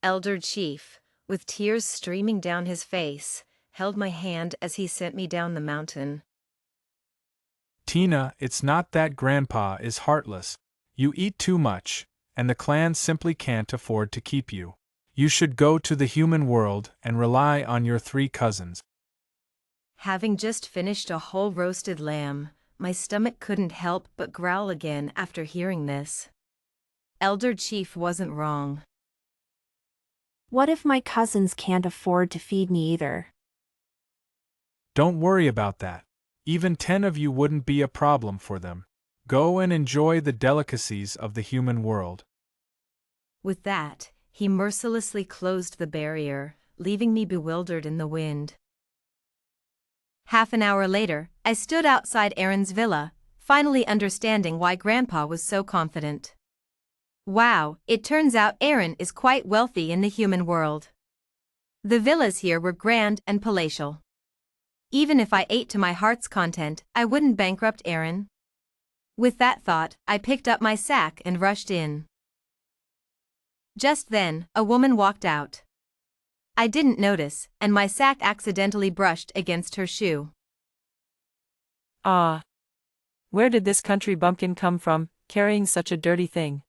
Elder Chief, with tears streaming down his face, held my hand as he sent me down the mountain. Tina, it's not that Grandpa is heartless. You eat too much, and the clan simply can't afford to keep you. You should go to the human world and rely on your 3 cousins. Having just finished a whole roasted lamb, my stomach couldn't help but growl again after hearing this. Elder Chief wasn't wrong. What if my cousins can't afford to feed me either? Don't worry about that. Even 10 of you wouldn't be a problem for them. Go and enjoy the delicacies of the human world. With that, he mercilessly closed the barrier, leaving me bewildered in the wind. Half an hour later, I stood outside Aaron's villa, finally understanding why Grandpa was so confident. Wow, it turns out Aaron is quite wealthy in the human world. The villas here were grand and palatial. Even if I ate to my heart's content, I wouldn't bankrupt Aaron. With that thought, I picked up my sack and rushed in. Just then, a woman walked out. I didn't notice, and my sack accidentally brushed against her shoe. Ah! Where did this country bumpkin come from, carrying such a dirty thing?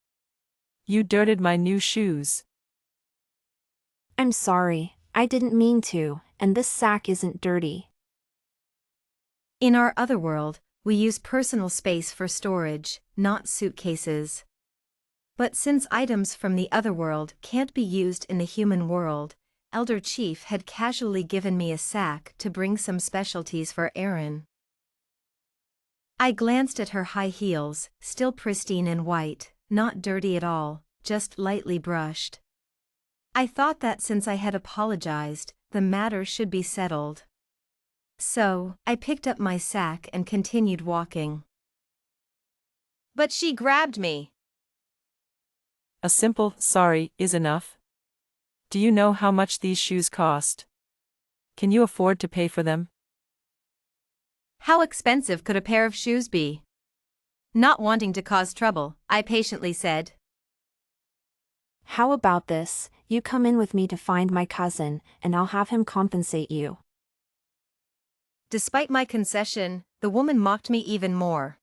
You dirted my new shoes. I'm sorry, I didn't mean to, and this sack isn't dirty. In our other world, we use personal space for storage, not suitcases. But since items from the other world can't be used in the human world, Elder Chief had casually given me a sack to bring some specialties for Aaron. I glanced at her high heels, still pristine and white, not dirty at all, just lightly brushed. I thought that since I had apologized, the matter should be settled. So, I picked up my sack and continued walking. But she grabbed me. A simple sorry is enough. Do you know how much these shoes cost? Can you afford to pay for them? How expensive could a pair of shoes be? Not wanting to cause trouble, I patiently said. How about this, you come in with me to find my cousin, and I'll have him compensate you. Despite my concession, the woman mocked me even more.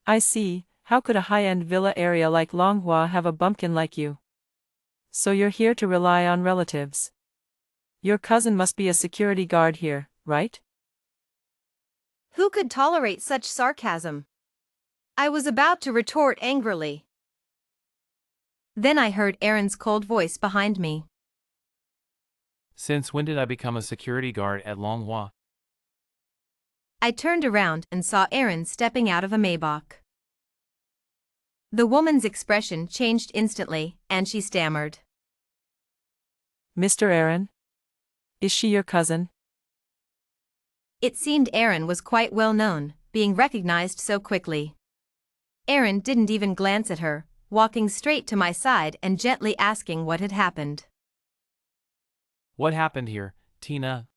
I see, how could a high-end villa area like Longhua have a bumpkin like you? So you're here to rely on relatives. Your cousin must be a security guard here, right? Who could tolerate such sarcasm? I was about to retort angrily. Then I heard Aaron's cold voice behind me. Since when did I become a security guard at Longhua? I turned around and saw Aaron stepping out of a Maybach. The woman's expression changed instantly, and she stammered. Mr. Aaron? Is she your cousin? It seemed Aaron was quite well known, being recognized so quickly. Aaron didn't even glance at her, walking straight to my side and gently asking what had happened. What happened here, Tina?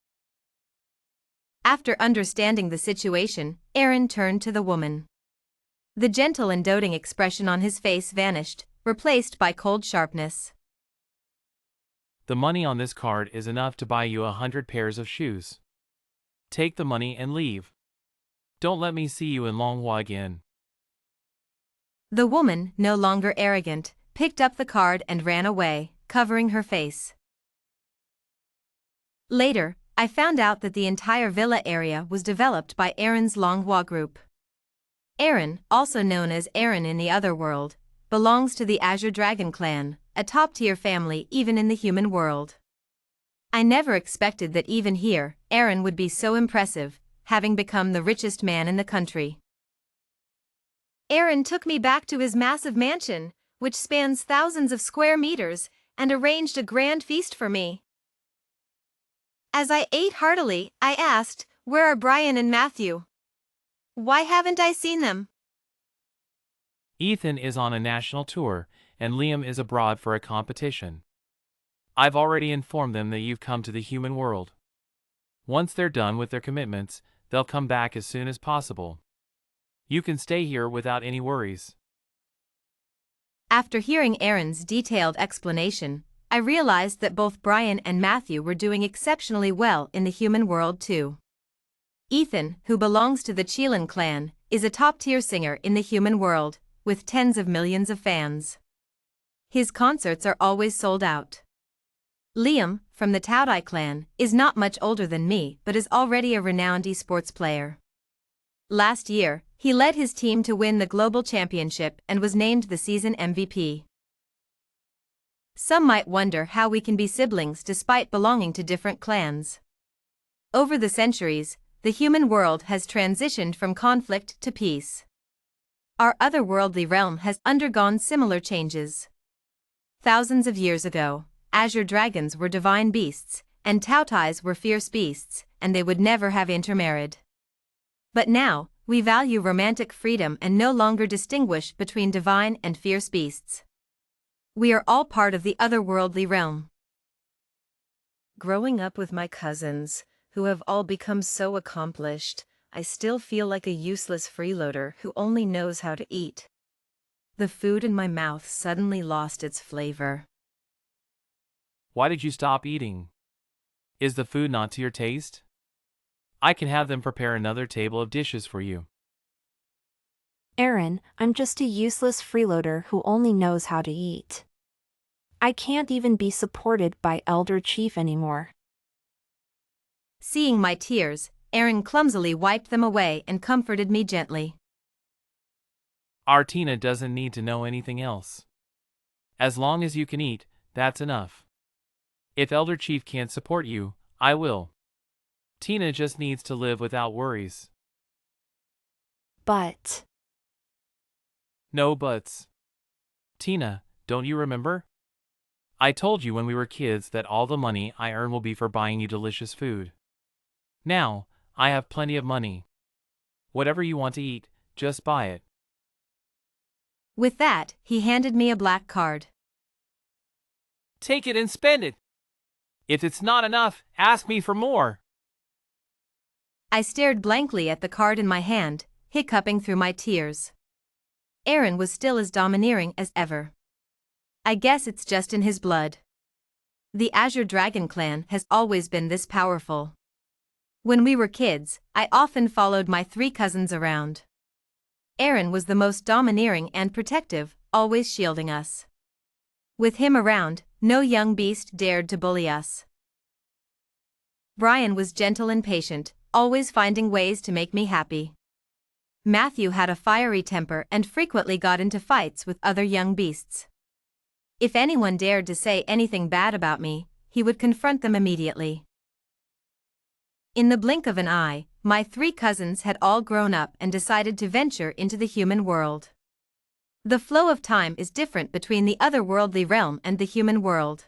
After understanding the situation, Aaron turned to the woman. The gentle and doting expression on his face vanished, replaced by cold sharpness. The money on this card is enough to buy you 100 pairs of shoes. Take the money and leave. Don't let me see you in Longhua again. The woman, no longer arrogant, picked up the card and ran away, covering her face. Later, I found out that the entire villa area was developed by Aaron's Longhua group. Aaron, also known as Aaron in the other world, belongs to the Azure Dragon clan, a top-tier family even in the human world. I never expected that even here, Aaron would be so impressive, having become the richest man in the country. Aaron took me back to his massive mansion, which spans thousands of square meters, and arranged a grand feast for me. As I ate heartily, I asked, "Where are Brian and Matthew? Why haven't I seen them?" Ethan is on a national tour, and Liam is abroad for a competition. I've already informed them that you've come to the human world. Once they're done with their commitments, they'll come back as soon as possible. You can stay here without any worries. After hearing Aaron's detailed explanation, I realized that both Brian and Matthew were doing exceptionally well in the human world too. Ethan, who belongs to the Qilin clan, is a top-tier singer in the human world, with tens of millions of fans. His concerts are always sold out. Liam, from the Taotao clan, is not much older than me but is already a renowned esports player. Last year, he led his team to win the global championship and was named the season MVP. Some might wonder how we can be siblings despite belonging to different clans. Over the centuries, the human world has transitioned from conflict to peace. Our otherworldly realm has undergone similar changes. Thousands of years ago, azure dragons were divine beasts, and Taotais were fierce beasts, and they would never have intermarried. But now, we value romantic freedom and no longer distinguish between divine and fierce beasts. We are all part of the otherworldly realm. Growing up with my cousins, who have all become so accomplished, I still feel like a useless freeloader who only knows how to eat. The food in my mouth suddenly lost its flavor. Why did you stop eating? Is the food not to your taste? I can have them prepare another table of dishes for you. Aaron, I'm just a useless freeloader who only knows how to eat. I can't even be supported by Elder Chief anymore. Seeing my tears, Aaron clumsily wiped them away and comforted me gently. Our Tina doesn't need to know anything else. As long as you can eat, that's enough. If Elder Chief can't support you, I will. Tina just needs to live without worries. But... No buts. Tina, don't you remember? I told you when we were kids that all the money I earn will be for buying you delicious food. Now, I have plenty of money. Whatever you want to eat, just buy it. With that, he handed me a black card. Take it and spend it. If it's not enough, ask me for more. I stared blankly at the card in my hand, hiccuping through my tears. Aaron was still as domineering as ever. I guess it's just in his blood. The Azure Dragon clan has always been this powerful. When we were kids, I often followed my 3 cousins around. Aaron was the most domineering and protective, always shielding us. With him around, no young beast dared to bully us. Brian was gentle and patient, always finding ways to make me happy. Matthew had a fiery temper and frequently got into fights with other young beasts. If anyone dared to say anything bad about me, he would confront them immediately. In the blink of an eye, my 3 cousins had all grown up and decided to venture into the human world. The flow of time is different between the otherworldly realm and the human world.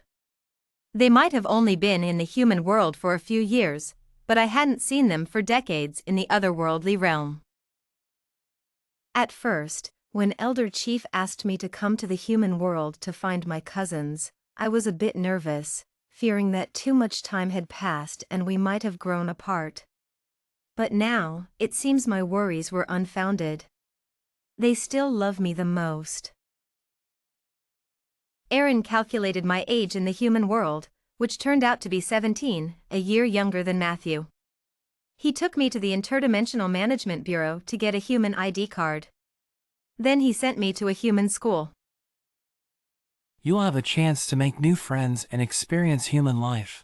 They might have only been in the human world for a few years, but I hadn't seen them for decades in the otherworldly realm. At first, when Elder Chief asked me to come to the human world to find my cousins, I was a bit nervous, fearing that too much time had passed and we might have grown apart. But now, it seems my worries were unfounded. They still love me the most. Aaron calculated my age in the human world, which turned out to be 17, a year younger than Matthew. He took me to the Interdimensional Management Bureau to get a human ID card. Then he sent me to a human school. You'll have a chance to make new friends and experience human life.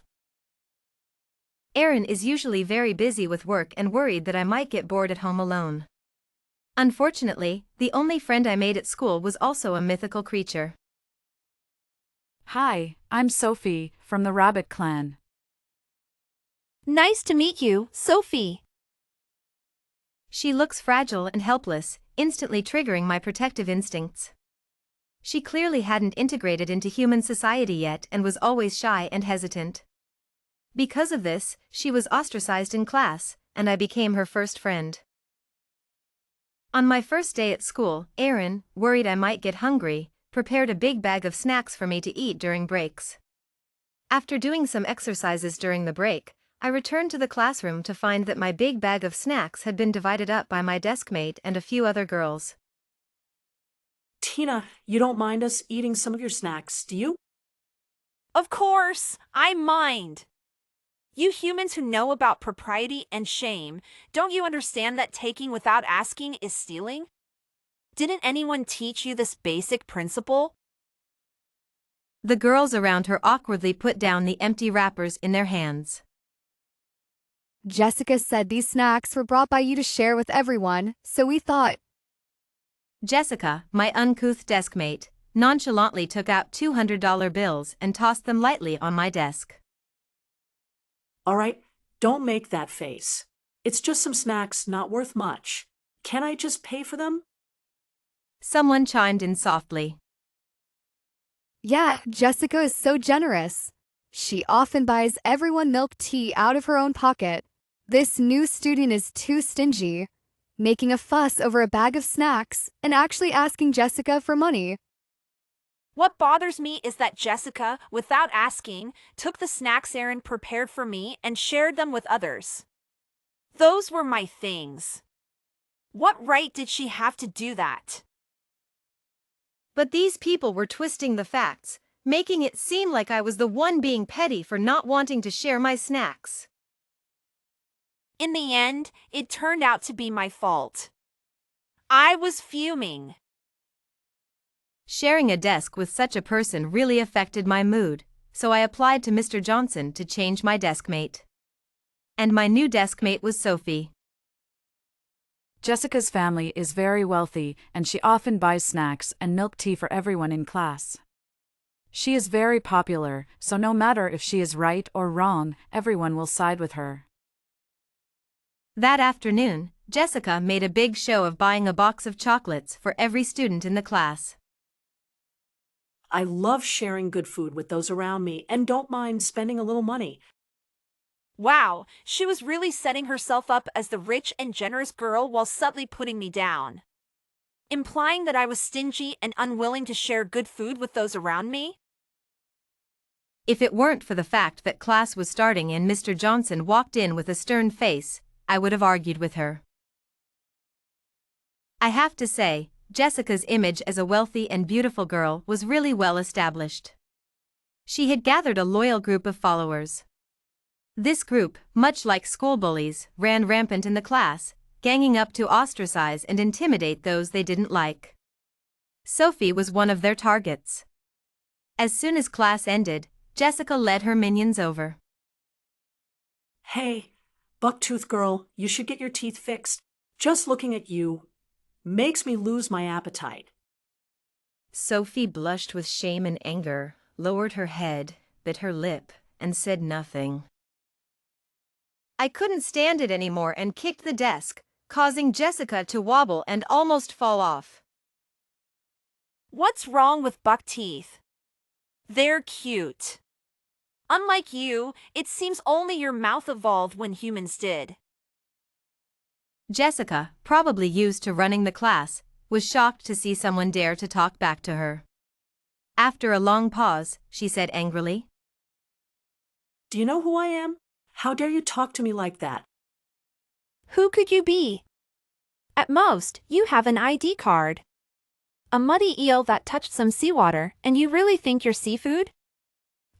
Aaron is usually very busy with work and worried that I might get bored at home alone. Unfortunately, the only friend I made at school was also a mythical creature. Hi, I'm Sophie, from the Rabbit Clan. Nice to meet you, Sophie. She looks fragile and helpless, instantly triggering my protective instincts. She clearly hadn't integrated into human society yet and was always shy and hesitant. Because of this, she was ostracized in class, and I became her first friend. On my first day at school, Aaron, worried I might get hungry, prepared a big bag of snacks for me to eat during breaks. After doing some exercises during the break, I returned to the classroom to find that my big bag of snacks had been divided up by my deskmate and a few other girls. Tina, you don't mind us eating some of your snacks, do you? Of course, I mind. You humans who know about propriety and shame, don't you understand that taking without asking is stealing? Didn't anyone teach you this basic principle? The girls around her awkwardly put down the empty wrappers in their hands. Jessica said these snacks were brought by you to share with everyone, so we thought. Jessica, my uncouth deskmate, nonchalantly took out $200 bills and tossed them lightly on my desk. All right, don't make that face. It's just some snacks not worth much. Can I just pay for them? Someone chimed in softly. Yeah, Jessica is so generous. She often buys everyone milk tea out of her own pocket. This new student is too stingy, making a fuss over a bag of snacks and actually asking Jessica for money. What bothers me is that Jessica, without asking, took the snacks Aaron prepared for me and shared them with others. Those were my things. What right did she have to do that? But these people were twisting the facts, making it seem like I was the one being petty for not wanting to share my snacks. In the end, it turned out to be my fault. I was fuming. Sharing a desk with such a person really affected my mood, so I applied to Mr. Johnson to change my deskmate. And my new deskmate was Sophie. Jessica's family is very wealthy and she often buys snacks and milk tea for everyone in class. She is very popular, so no matter if she is right or wrong, everyone will side with her. That afternoon, Jessica made a big show of buying a box of chocolates for every student in the class. I love sharing good food with those around me and don't mind spending a little money. Wow, she was really setting herself up as the rich and generous girl while subtly putting me down. Implying that I was stingy and unwilling to share good food with those around me? If it weren't for the fact that class was starting and Mr. Johnson walked in with a stern face, I would have argued with her. I have to say, Jessica's image as a wealthy and beautiful girl was really well established. She had gathered a loyal group of followers. This group, much like school bullies, ran rampant in the class, ganging up to ostracize and intimidate those they didn't like. Sophie was one of their targets. As soon as class ended, Jessica led her minions over. Hey, bucktooth girl, you should get your teeth fixed. Just looking at you makes me lose my appetite. Sophie blushed with shame and anger, lowered her head, bit her lip, and said nothing. I couldn't stand it anymore and kicked the desk, causing Jessica to wobble and almost fall off. What's wrong with buck teeth? They're cute. Unlike you, it seems only your mouth evolved when humans did. Jessica, probably used to running the class, was shocked to see someone dare to talk back to her. After a long pause, she said angrily, Do you know who I am? How dare you talk to me like that? Who could you be? At most, you have an ID card. A muddy eel that touched some seawater, and you really think you're seafood?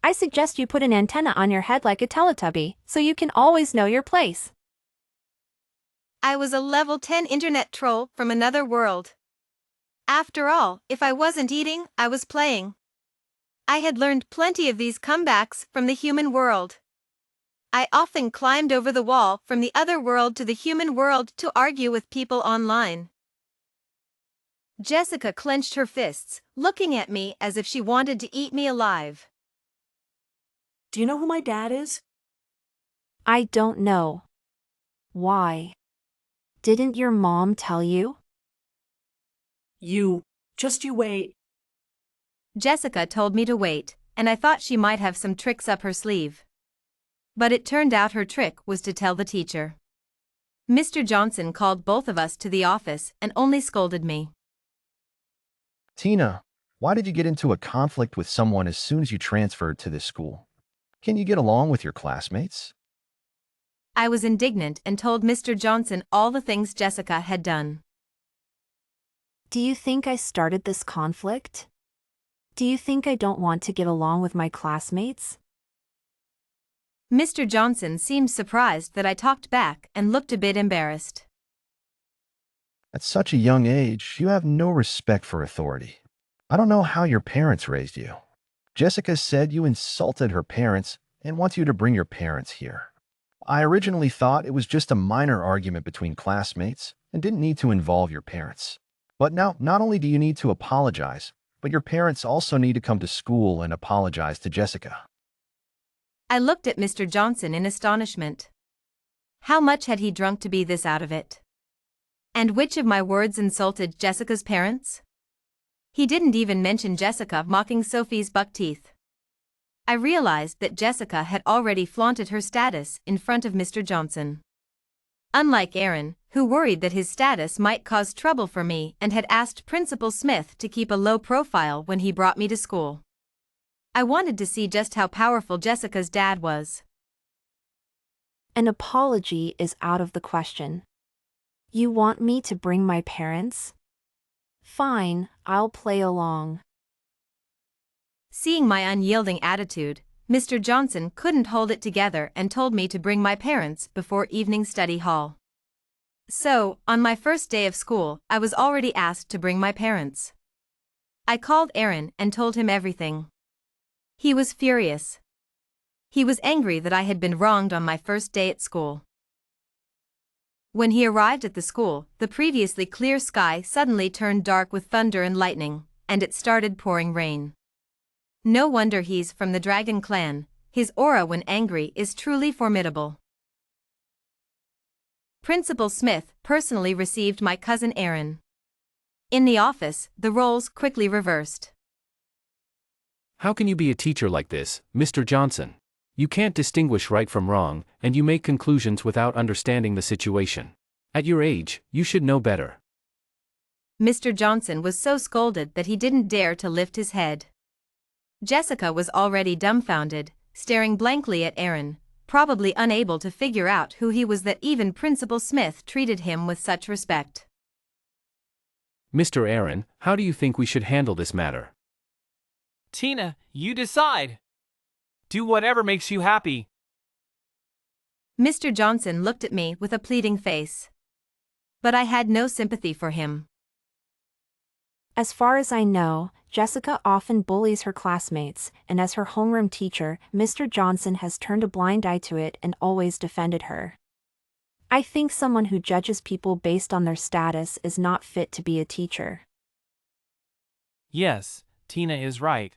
I suggest you put an antenna on your head like a Teletubby, so you can always know your place. I was a level 10 internet troll from another world. After all, if I wasn't eating, I was playing. I had learned plenty of these comebacks from the human world. I often climbed over the wall from the other world to the human world to argue with people online. Jessica clenched her fists, looking at me as if she wanted to eat me alive. Do you know who my dad is? I don't know. Why? Didn't your mom tell you? Just you wait. Jessica told me to wait, and I thought she might have some tricks up her sleeve. But it turned out her trick was to tell the teacher. Mr. Johnson called both of us to the office and only scolded me. Tina, why did you get into a conflict with someone as soon as you transferred to this school? Can you get along with your classmates? I was indignant and told Mr. Johnson all the things Jessica had done. Do you think I started this conflict? Do you think I don't want to get along with my classmates? Mr. Johnson seemed surprised that I talked back and looked a bit embarrassed. At such a young age, you have no respect for authority. I don't know how your parents raised you. Jessica said you insulted her parents and wants you to bring your parents here. I originally thought it was just a minor argument between classmates and didn't need to involve your parents. But now, not only do you need to apologize, but your parents also need to come to school and apologize to Jessica. I looked at Mr. Johnson in astonishment. How much had he drunk to be this out of it? And which of my words insulted Jessica's parents? He didn't even mention Jessica mocking Sophie's buck teeth. I realized that Jessica had already flaunted her status in front of Mr. Johnson. Unlike Aaron, who worried that his status might cause trouble for me and had asked Principal Smith to keep a low profile when he brought me to school. I wanted to see just how powerful Jessica's dad was. An apology is out of the question. You want me to bring my parents? Fine, I'll play along. Seeing my unyielding attitude, Mr. Johnson couldn't hold it together and told me to bring my parents before evening study hall. So, on my first day of school, I was already asked to bring my parents. I called Aaron and told him everything. He was furious. He was angry that I had been wronged on my first day at school. When he arrived at the school, the previously clear sky suddenly turned dark with thunder and lightning, and it started pouring rain. No wonder he's from the Dragon Clan. His aura when angry is truly formidable. Principal Smith personally received my cousin Aaron. In the office, the roles quickly reversed. How can you be a teacher like this, Mr. Johnson? You can't distinguish right from wrong, and you make conclusions without understanding the situation. At your age, you should know better. Mr. Johnson was so scolded that he didn't dare to lift his head. Jessica was already dumbfounded, staring blankly at Aaron, probably unable to figure out who he was that even Principal Smith treated him with such respect. Mr. Aaron, how do you think we should handle this matter? Tina, you decide. Do whatever makes you happy. Mr. Johnson looked at me with a pleading face. But I had no sympathy for him. As far as I know, Jessica often bullies her classmates, and as her homeroom teacher, Mr. Johnson has turned a blind eye to it and always defended her. I think someone who judges people based on their status is not fit to be a teacher. Yes, Tina is right.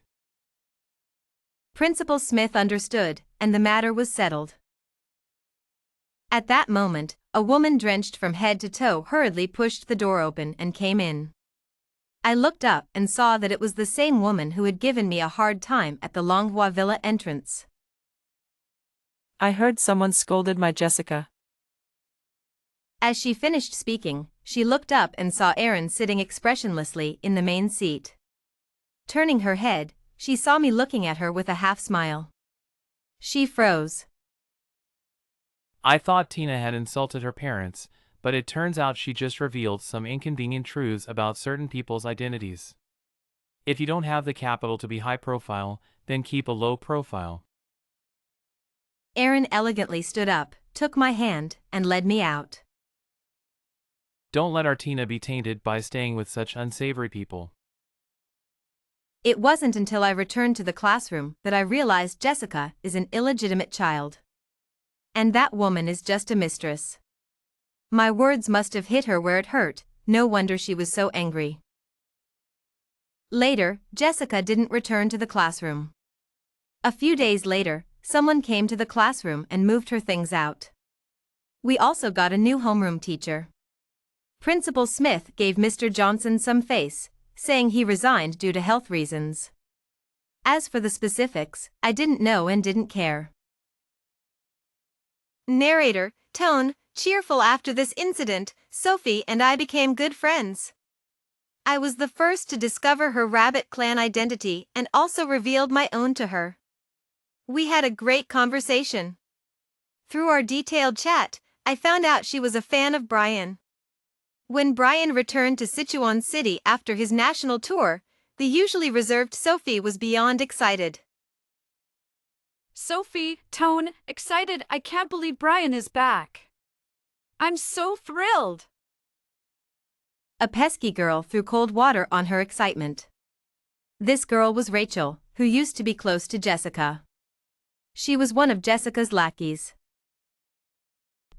Principal Smith understood, and the matter was settled. At that moment, a woman drenched from head to toe hurriedly pushed the door open and came in. I looked up and saw that it was the same woman who had given me a hard time at the Longhua Villa entrance. I heard someone scolded my Jessica. As she finished speaking, she looked up and saw Aaron sitting expressionlessly in the main seat. Turning her head, she saw me looking at her with a half smile. She froze. I thought Tina had insulted her parents, but it turns out she just revealed some inconvenient truths about certain people's identities. If you don't have the capital to be high profile, then keep a low profile. Aaron elegantly stood up, took my hand, and led me out. Don't let our Tina be tainted by staying with such unsavory people. It wasn't until I returned to the classroom that I realized Jessica is an illegitimate child. And that woman is just a mistress. My words must have hit her where it hurt, no wonder she was so angry. Later, Jessica didn't return to the classroom. A few days later, someone came to the classroom and moved her things out. We also got a new homeroom teacher. Principal Smith gave Mr. Johnson some face, saying he resigned due to health reasons. As for the specifics, I didn't know and didn't care. Narrator, tone, cheerful. After this incident, Sophie and I became good friends. I was the first to discover her Rabbit Clan identity and also revealed my own to her. We had a great conversation. Through our detailed chat, I found out she was a fan of Brian. When Brian returned to Sichuan City after his national tour, the usually reserved Sophie was beyond excited. Sophie, Tone, excited, I can't believe Brian is back. I'm so thrilled. A pesky girl threw cold water on her excitement. This girl was Rachel, who used to be close to Jessica. She was one of Jessica's lackeys.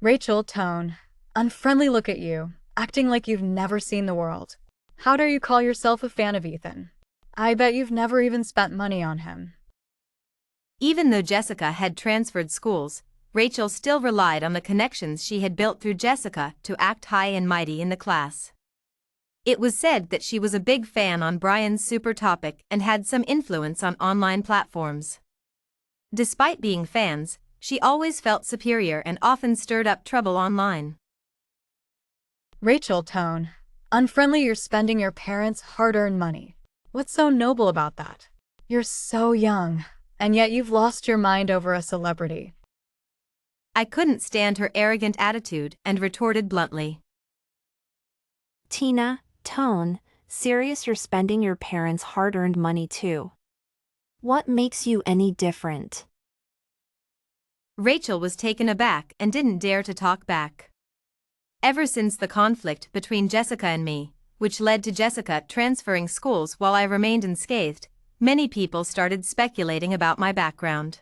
Rachel, Tone, unfriendly look at you, acting like you've never seen the world. How dare you call yourself a fan of Ethan? I bet you've never even spent money on him. Even though Jessica had transferred schools, Rachel still relied on the connections she had built through Jessica to act high and mighty in the class. It was said that she was a big fan on Brian's super topic and had some influence on online platforms. Despite being fans, she always felt superior and often stirred up trouble online. Rachel, Tone, unfriendly, you're spending your parents' hard-earned money. What's so noble about that? You're so young, and yet you've lost your mind over a celebrity. I couldn't stand her arrogant attitude and retorted bluntly. Tina, Tone, serious, you're spending your parents' hard-earned money too. What makes you any different? Rachel was taken aback and didn't dare to talk back. Ever since the conflict between Jessica and me, which led to Jessica transferring schools while I remained unscathed, many people started speculating about my background.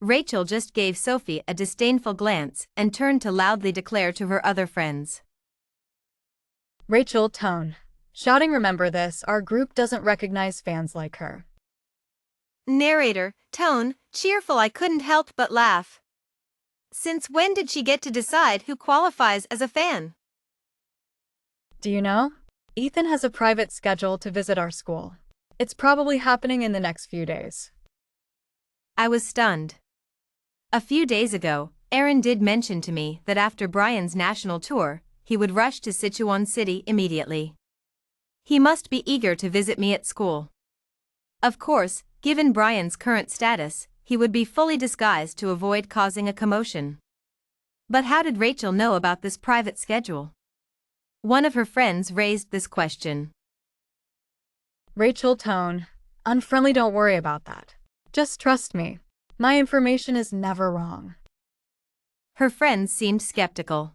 Rachel just gave Sophie a disdainful glance and turned to loudly declare to her other friends. Rachel, Tone, shouting, remember this, our group doesn't recognize fans like her. Narrator, Tone, cheerful, I couldn't help but laugh. Since when did she get to decide who qualifies as a fan? Do you know? Ethan has a private schedule to visit our school. It's probably happening in the next few days. I was stunned. A few days ago, Aaron did mention to me that after Brian's national tour, he would rush to Sichuan City immediately. He must be eager to visit me at school. Of course, given Brian's current status, he would be fully disguised to avoid causing a commotion. But how did Rachel know about this private schedule? One of her friends raised this question. Rachel, Tone, unfriendly, don't worry about that. Just trust me. My information is never wrong. Her friends seemed skeptical.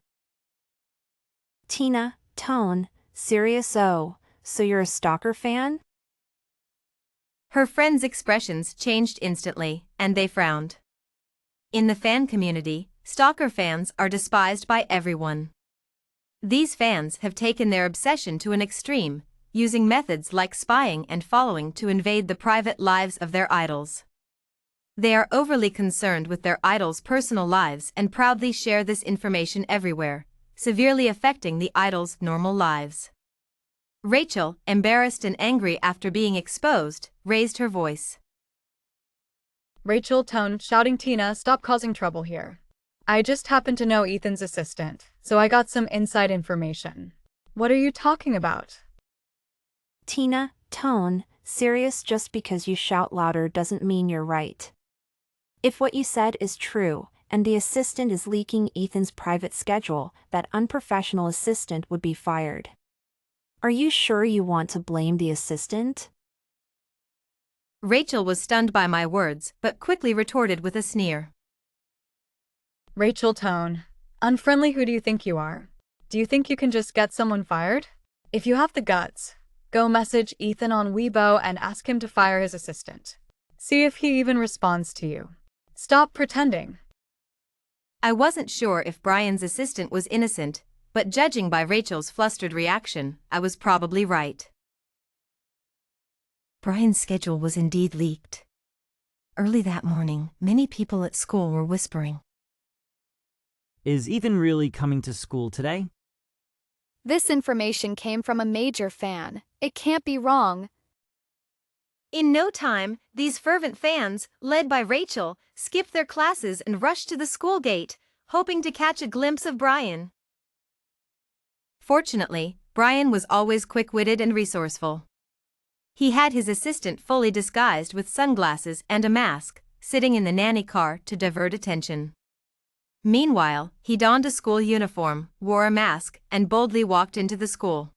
Tina, Tone, serious, oh, so you're a stalker fan? Her friends' expressions changed instantly, and they frowned. In the fan community, stalker fans are despised by everyone. These fans have taken their obsession to an extreme, using methods like spying and following to invade the private lives of their idols. They are overly concerned with their idols' personal lives and proudly share this information everywhere, severely affecting the idols' normal lives. Rachel, embarrassed and angry after being exposed, raised her voice. Rachel, Tone, shouting, Tina, stop causing trouble here. I just happen to know Ethan's assistant, so I got some inside information. What are you talking about? Tina, Tone, serious, just because you shout louder doesn't mean you're right. If what you said is true, and the assistant is leaking Ethan's private schedule, that unprofessional assistant would be fired. Are you sure you want to blame the assistant? Rachel was stunned by my words, but quickly retorted with a sneer. Rachel, Tone, unfriendly, who do you think you are? Do you think you can just get someone fired? If you have the guts, go message Ethan on Weibo and ask him to fire his assistant. See if he even responds to you. Stop pretending. I wasn't sure if Brian's assistant was innocent, but judging by Rachel's flustered reaction, I was probably right. Brian's schedule was indeed leaked. Early that morning, many people at school were whispering. Is Ethan really coming to school today? This information came from a major fan. It can't be wrong. In no time, these fervent fans, led by Rachel, skipped their classes and rushed to the school gate, hoping to catch a glimpse of Brian. Fortunately, Brian was always quick-witted and resourceful. He had his assistant fully disguised with sunglasses and a mask, sitting in the nanny car to divert attention. Meanwhile, he donned a school uniform, wore a mask, and boldly walked into the school.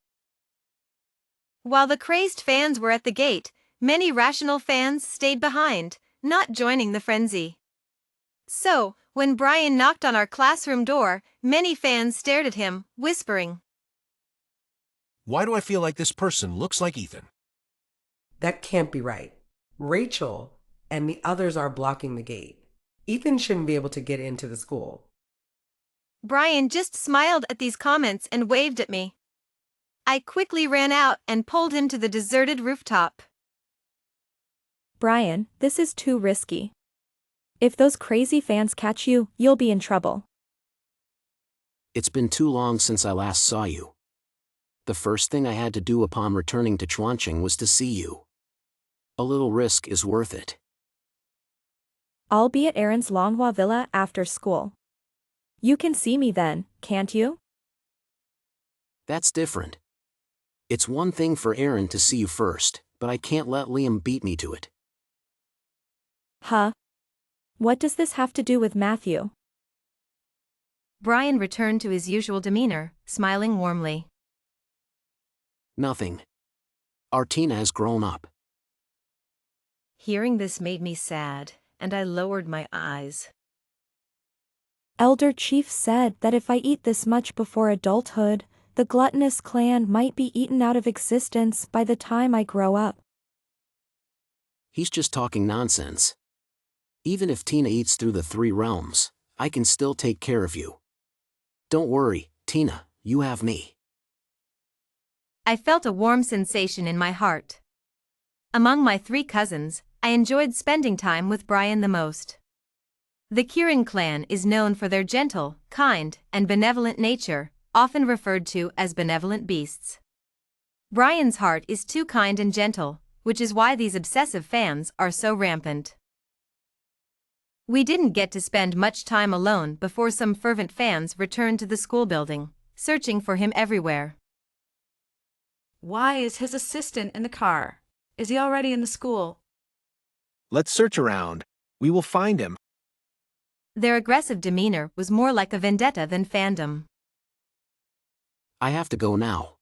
While the crazed fans were at the gate, many rational fans stayed behind, not joining the frenzy. So, when Brian knocked on our classroom door, many fans stared at him, whispering, "Why do I feel like this person looks like Ethan?" That can't be right. Rachel and the others are blocking the gate. Ethan shouldn't be able to get into the school. Brian just smiled at these comments and waved at me. I quickly ran out and pulled him to the deserted rooftop. Brian, this is too risky. If those crazy fans catch you, you'll be in trouble. It's been too long since I last saw you. The first thing I had to do upon returning to Chuanqing was to see you. A little risk is worth it. I'll be at Aaron's Longhua Villa after school. You can see me then, can't you? That's different. It's one thing for Aaron to see you first, but I can't let Liam beat me to it. Huh? What does this have to do with Matthew? Brian returned to his usual demeanor, smiling warmly. Nothing. Our Tina has grown up. Hearing this made me sad, and I lowered my eyes. Elder Chief said that if I eat this much before adulthood, the gluttonous clan might be eaten out of existence by the time I grow up. He's just talking nonsense. Even if Tina eats through the 3 realms, I can still take care of you. Don't worry, Tina, you have me. I felt a warm sensation in my heart. Among my 3 cousins, I enjoyed spending time with Brian the most. The Kirin clan is known for their gentle, kind, and benevolent nature, often referred to as benevolent beasts. Brian's heart is too kind and gentle, which is why these obsessive fans are so rampant. We didn't get to spend much time alone before some fervent fans returned to the school building, searching for him everywhere. Why is his assistant in the car? Is he already in the school? Let's search around. We will find him. Their aggressive demeanor was more like a vendetta than fandom. I have to go now.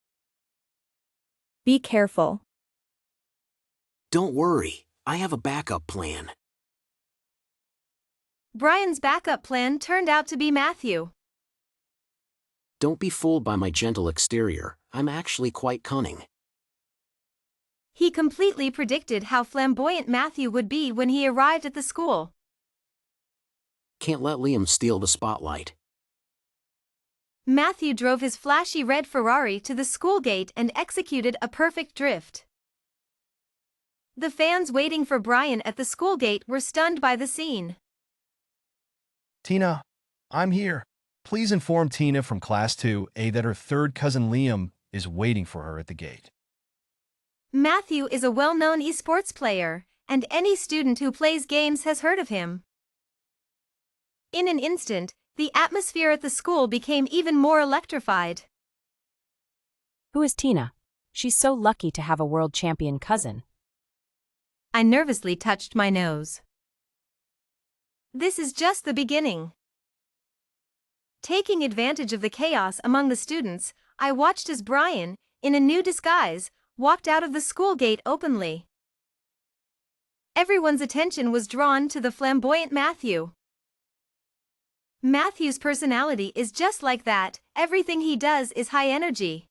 Be careful. Don't worry, I have a backup plan. Brian's backup plan turned out to be Matthew. Don't be fooled by my gentle exterior, I'm actually quite cunning. He completely predicted how flamboyant Matthew would be when he arrived at the school. Can't let Liam steal the spotlight. Matthew drove his flashy red Ferrari to the school gate and executed a perfect drift. The fans waiting for Brian at the school gate were stunned by the scene. Tina, I'm here. Please inform Tina from Class 2A that her 3rd cousin Liam is waiting for her at the gate. Matthew is a well-known esports player, and any student who plays games has heard of him. In an instant, the atmosphere at the school became even more electrified. Who is Tina? She's so lucky to have a world champion cousin. I nervously touched my nose. This is just the beginning. Taking advantage of the chaos among the students, I watched as Brian, in a new disguise, walked out of the school gate openly. Everyone's attention was drawn to the flamboyant Matthew. Matthew's personality is just like that, everything he does is high energy.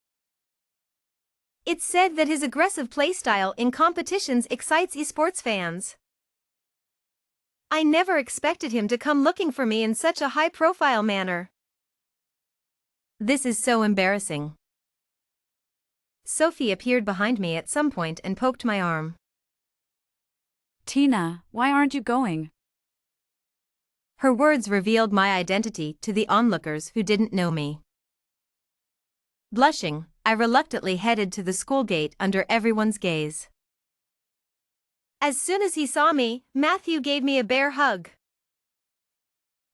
It's said that his aggressive playstyle in competitions excites esports fans. I never expected him to come looking for me in such a high-profile manner. This is so embarrassing. Sophie appeared behind me at some point and poked my arm. Tina, why aren't you going? Her words revealed my identity to the onlookers who didn't know me. Blushing, I reluctantly headed to the school gate under everyone's gaze. As soon as he saw me, Matthew gave me a bear hug.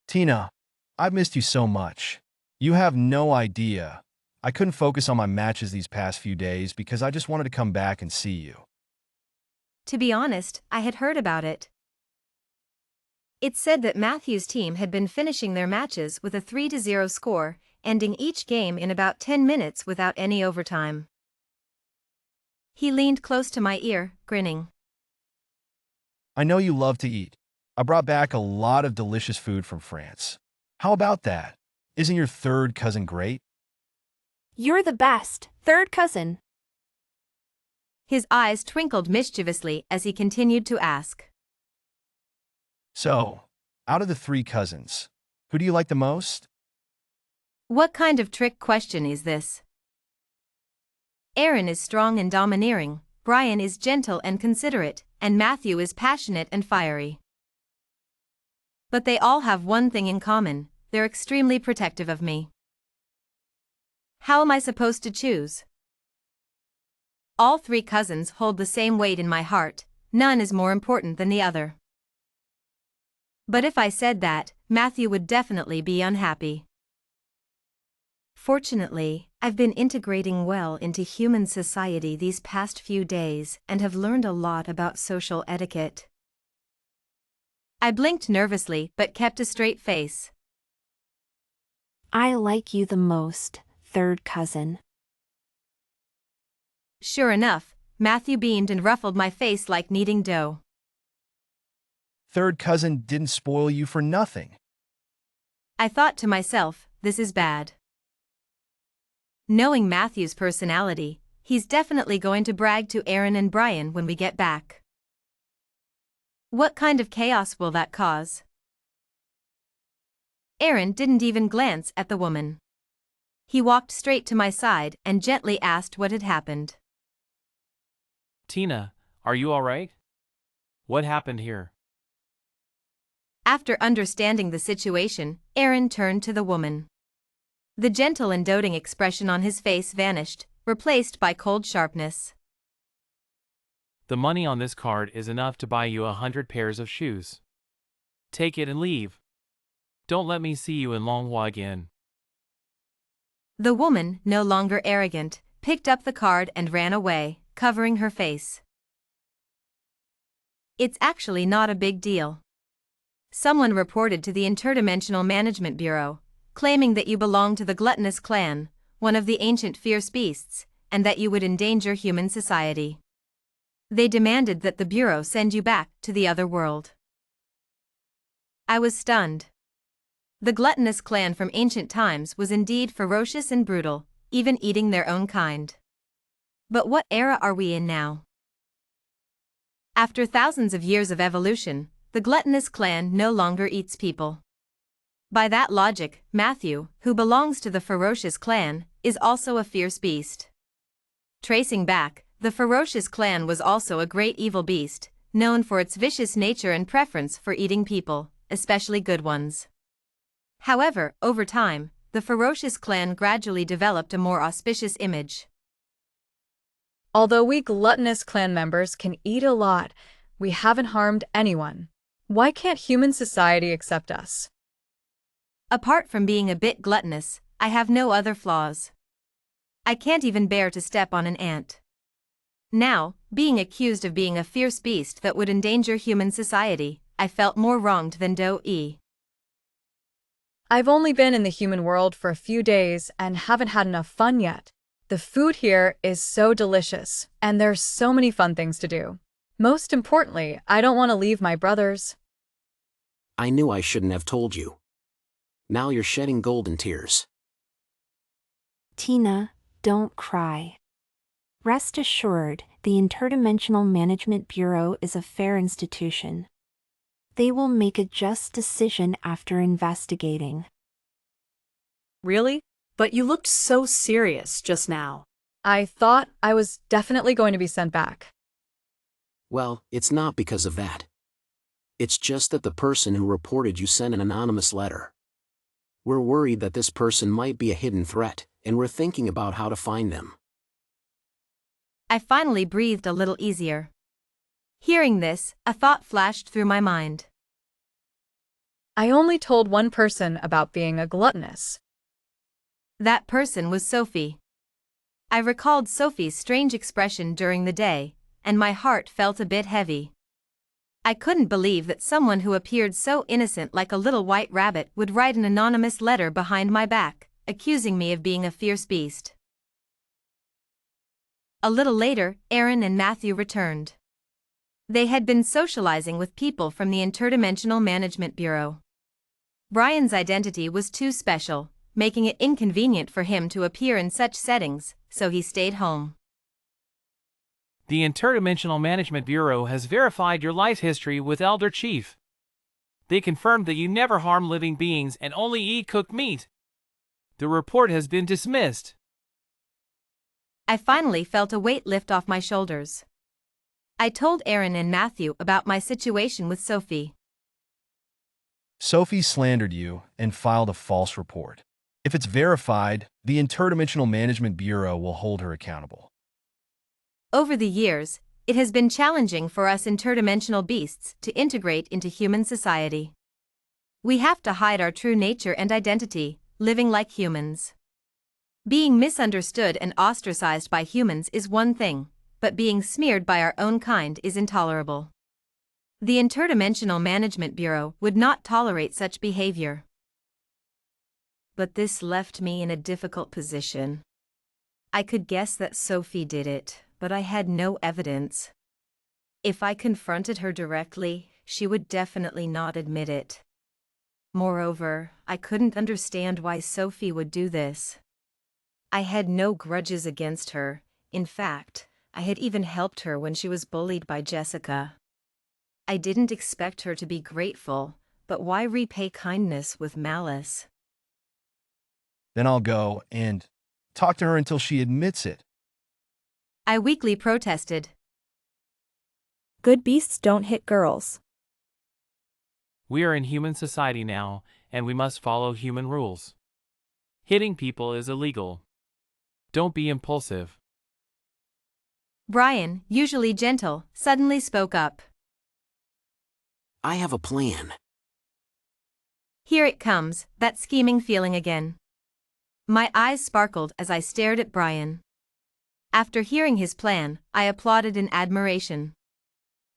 Tina, I've missed you so much. You have no idea. I couldn't focus on my matches these past few days because I just wanted to come back and see you. To be honest, I had heard about it. It said that Matthew's team had been finishing their matches with a 3-0 score, ending each game in about 10 minutes without any overtime. He leaned close to my ear, grinning. I know you love to eat. I brought back a lot of delicious food from France. How about that? Isn't your third cousin great? You're the best, third cousin. His eyes twinkled mischievously as he continued to ask. So, out of the 3 cousins, who do you like the most? What kind of trick question is this? Aaron is strong and domineering, Brian is gentle and considerate, and Matthew is passionate and fiery. But they all have one thing in common, they're extremely protective of me. How am I supposed to choose? All 3 cousins hold the same weight in my heart, none is more important than the other. But if I said that, Matthew would definitely be unhappy. Fortunately, I've been integrating well into human society these past few days and have learned a lot about social etiquette. I blinked nervously but kept a straight face. I like you the most, third cousin. Sure enough, Matthew beamed and ruffled my face like kneading dough. Third cousin didn't spoil you for nothing. I thought to myself, this is bad. Knowing Matthew's personality, he's definitely going to brag to Aaron and Brian when we get back. What kind of chaos will that cause? Aaron didn't even glance at the woman. He walked straight to my side and gently asked what had happened. Tina, are you all right? What happened here? After understanding the situation, Aaron turned to the woman. The gentle and doting expression on his face vanished, replaced by cold sharpness. The money on this card is enough to buy you 100 pairs of shoes. Take it and leave. Don't let me see you in Longhua again. The woman, no longer arrogant, picked up the card and ran away, covering her face. It's actually not a big deal. Someone reported to the Interdimensional Management Bureau, claiming that you belong to the gluttonous clan, one of the ancient fierce beasts, and that you would endanger human society. They demanded that the Bureau send you back to the other world. I was stunned. The gluttonous clan from ancient times was indeed ferocious and brutal, even eating their own kind. But what era are we in now? After thousands of years of evolution, the gluttonous clan no longer eats people. By that logic, Matthew, who belongs to the ferocious clan, is also a fierce beast. Tracing back, the ferocious clan was also a great evil beast, known for its vicious nature and preference for eating people, especially good ones. However, over time, the ferocious clan gradually developed a more auspicious image. Although we gluttonous clan members can eat a lot, we haven't harmed anyone. Why can't human society accept us? Apart from being a bit gluttonous, I have no other flaws. I can't even bear to step on an ant. Now, being accused of being a fierce beast that would endanger human society, I felt more wronged than Do-e. I've only been in the human world for a few days and haven't had enough fun yet. The food here is so delicious, and there's so many fun things to do. Most importantly, I don't want to leave my brothers. I knew I shouldn't have told you. Now you're shedding golden tears. Tina, don't cry. Rest assured, the Interdimensional Management Bureau is a fair institution. They will make a just decision after investigating. Really? But you looked so serious just now. I thought I was definitely going to be sent back. Well, it's not because of that. It's just that the person who reported you sent an anonymous letter. We're worried that this person might be a hidden threat, and we're thinking about how to find them. I finally breathed a little easier. Hearing this, a thought flashed through my mind. I only told one person about being a gluttonous. That person was Sophie. I recalled Sophie's strange expression during the day, and my heart felt a bit heavy. I couldn't believe that someone who appeared so innocent like a little white rabbit would write an anonymous letter behind my back, accusing me of being a fierce beast. A little later, Aaron and Matthew returned. They had been socializing with people from the Interdimensional Management Bureau. Brian's identity was too special, making it inconvenient for him to appear in such settings, so he stayed home. The Interdimensional Management Bureau has verified your life history with Elder Chief. They confirmed that you never harm living beings and only eat cooked meat. The report has been dismissed. I finally felt a weight lift off my shoulders. I told Aaron and Matthew about my situation with Sophie. Sophie slandered you and filed a false report. If it's verified, the Interdimensional Management Bureau will hold her accountable. Over the years, it has been challenging for us interdimensional beasts to integrate into human society. We have to hide our true nature and identity, living like humans. Being misunderstood and ostracized by humans is one thing, but being smeared by our own kind is intolerable. The Interdimensional Management Bureau would not tolerate such behavior. But this left me in a difficult position. I could guess that Sophie did it, but I had no evidence. If I confronted her directly, she would definitely not admit it. Moreover, I couldn't understand why Sophie would do this. I had no grudges against her. In fact, I had even helped her when she was bullied by Jessica. I didn't expect her to be grateful, but why repay kindness with malice? Then I'll go and talk to her until she admits it. I weakly protested. Good beasts don't hit girls. We are in human society now, and we must follow human rules. Hitting people is illegal. Don't be impulsive. Brian, usually gentle, suddenly spoke up. I have a plan. Here it comes, that scheming feeling again. My eyes sparkled as I stared at Brian. After hearing his plan, I applauded in admiration.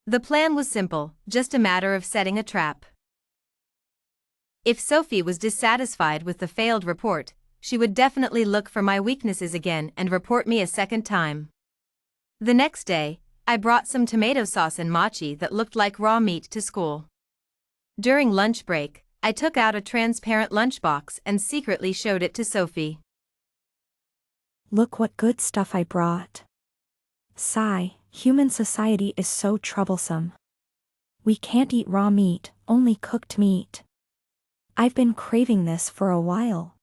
The plan was simple, just a matter of setting a trap. If Sophie was dissatisfied with the failed report, she would definitely look for my weaknesses again and report me a second time. The next day, I brought some tomato sauce and mochi that looked like raw meat to school. During lunch break, I took out a transparent lunchbox and secretly showed it to Sophie. Look what good stuff I brought. Sigh, human society is so troublesome. We can't eat raw meat, only cooked meat. I've been craving this for a while.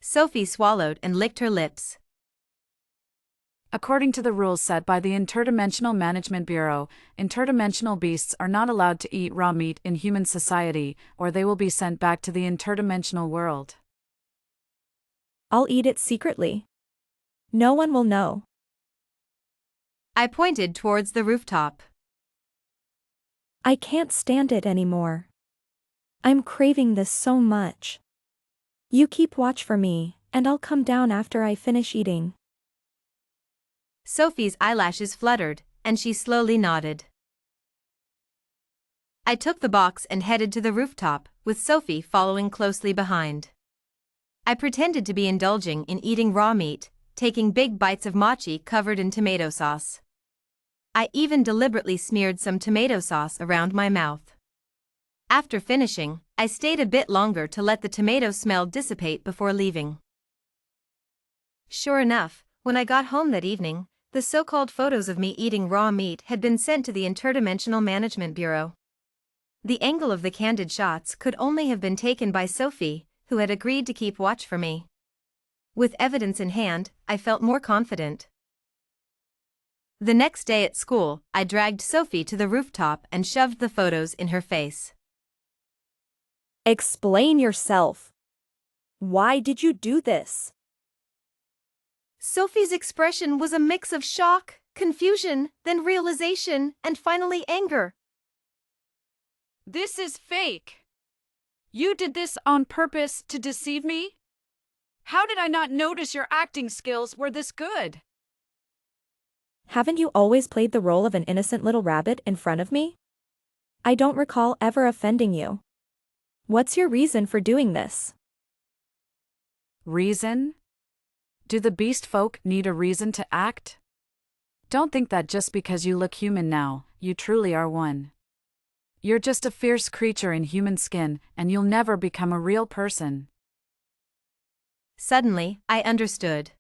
Sophie swallowed and licked her lips. According to the rules set by the Interdimensional Management Bureau, interdimensional beasts are not allowed to eat raw meat in human society, or they will be sent back to the interdimensional world. I'll eat it secretly. No one will know. I pointed towards the rooftop. I can't stand it anymore. I'm craving this so much. You keep watch for me, and I'll come down after I finish eating. Sophie's eyelashes fluttered, and she slowly nodded. I took the box and headed to the rooftop, with Sophie following closely behind. I pretended to be indulging in eating raw meat, taking big bites of mochi covered in tomato sauce. I even deliberately smeared some tomato sauce around my mouth. After finishing, I stayed a bit longer to let the tomato smell dissipate before leaving. Sure enough, when I got home that evening, the so-called photos of me eating raw meat had been sent to the Interdimensional Management Bureau. The angle of the candid shots could only have been taken by Sophie, who had agreed to keep watch for me. With evidence in hand, I felt more confident. The next day at school, I dragged Sophie to the rooftop and shoved the photos in her face. Explain yourself. Why did you do this? Sophie's expression was a mix of shock, confusion, then realization, and finally anger. This is fake. You did this on purpose to deceive me? How did I not notice your acting skills were this good? Haven't you always played the role of an innocent little rabbit in front of me? I don't recall ever offending you. What's your reason for doing this? Reason? Do the beast folk need a reason to act? Don't think that just because you look human now, you truly are one. You're just a fierce creature in human skin, and you'll never become a real person. Suddenly, I understood.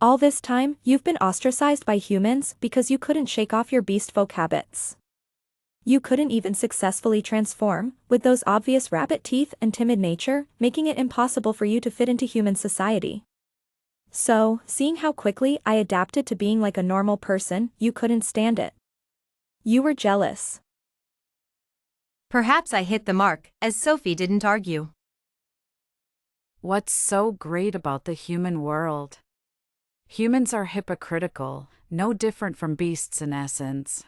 All this time, you've been ostracized by humans because you couldn't shake off your beast folk habits. You couldn't even successfully transform, with those obvious rabbit teeth and timid nature, making it impossible for you to fit into human society. So, seeing how quickly I adapted to being like a normal person, you couldn't stand it. You were jealous. Perhaps I hit the mark, as Sophie didn't argue. What's so great about the human world? Humans are hypocritical, no different from beasts in essence.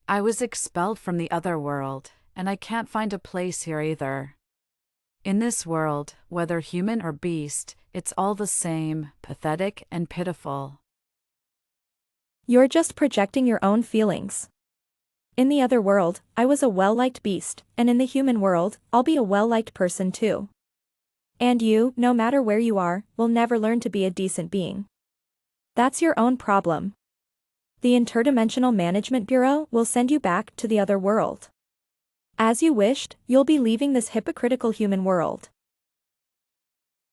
I was expelled from the other world, and I can't find a place here either. In this world, whether human or beast, it's all the same, pathetic and pitiful. You're just projecting your own feelings. In the other world, I was a well-liked beast, and in the human world, I'll be a well-liked person too. And you, no matter where you are, will never learn to be a decent being. That's your own problem. The Interdimensional Management Bureau will send you back to the other world. As you wished, you'll be leaving this hypocritical human world.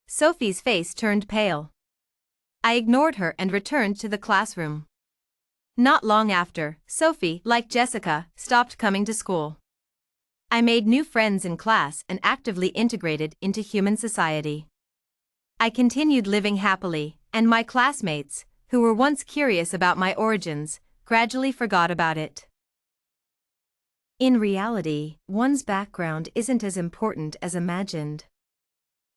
Sophie's face turned pale. I ignored her and returned to the classroom. Not long after, Sophie, like Jessica, stopped coming to school. I made new friends in class and actively integrated into human society. I continued living happily, and my classmates, who were once curious about my origins, gradually forgot about it. In reality, one's background isn't as important as imagined.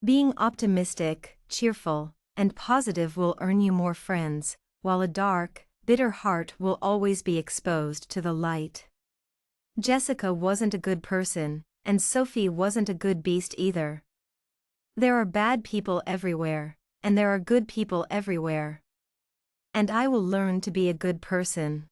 Being optimistic, cheerful, and positive will earn you more friends, while a dark, bitter heart will always be exposed to the light. Jessica wasn't a good person, and Sophie wasn't a good beast either. There are bad people everywhere, and there are good people everywhere. And I will learn to be a good person.